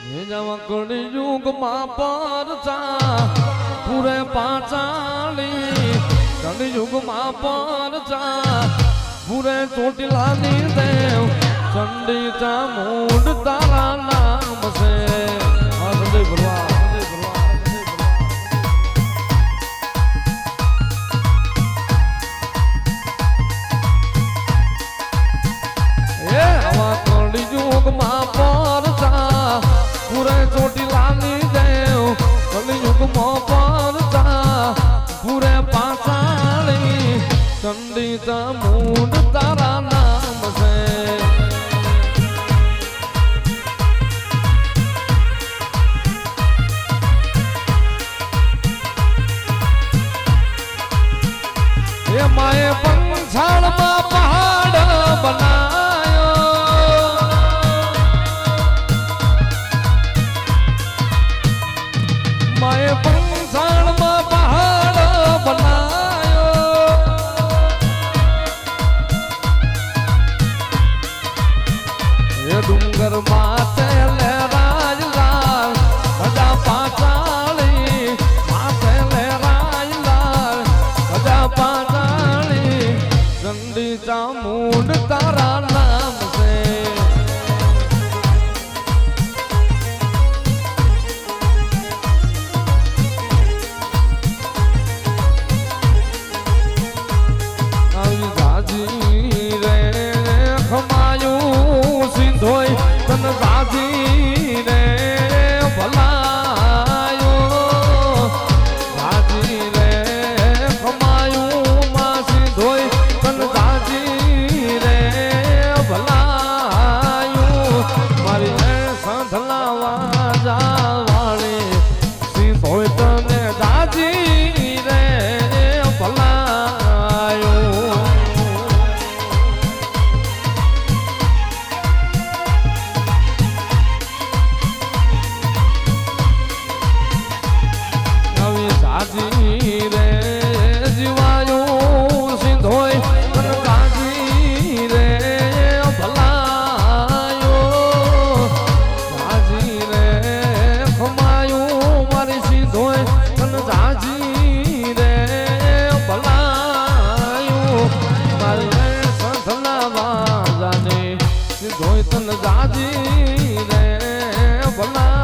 કળી યુગમાં પરચા પૂરે પાચાળી કળી યુગમાં પરચા પૂરે ચોટીલાની દેવ ચંડી ચામુંડ તારા નામ છે સંજય ભરવા કળી યુગમાં પરચા પૂરે ચોટીલાની દેવ કલિયુગમાં પરચા પૂરે પાચાળી ચંડી ચામુંડ તારા નામ છે એ માએ પંછાળમાં પહાડ બનાયો માએ પંછાળમાં પહાડ બનાયો એ ડુંગર માથે લહેરાયલા બધા પાચાળી માથે લહેરાયલા બધા પાચાળી ચંડી ચામુંડ તારા નામ છે તન રાજી રે ભલાયો રાજી રે ખમાયું માસી ધોઈ તન રાજી રે ભલાયું મારી સંધલાવા જાવાળી સી ધોઈ તને રાજી રે ભલાયું રાજી રે જીવાયું સિંધોય તન રાજી રે ભલાયો રાજી રે ખમાયું મારી સિંધોય તન રાજી રે ભલાયું મારી સંથલા વાજાને સિંધોય તન રાજી રે ભલા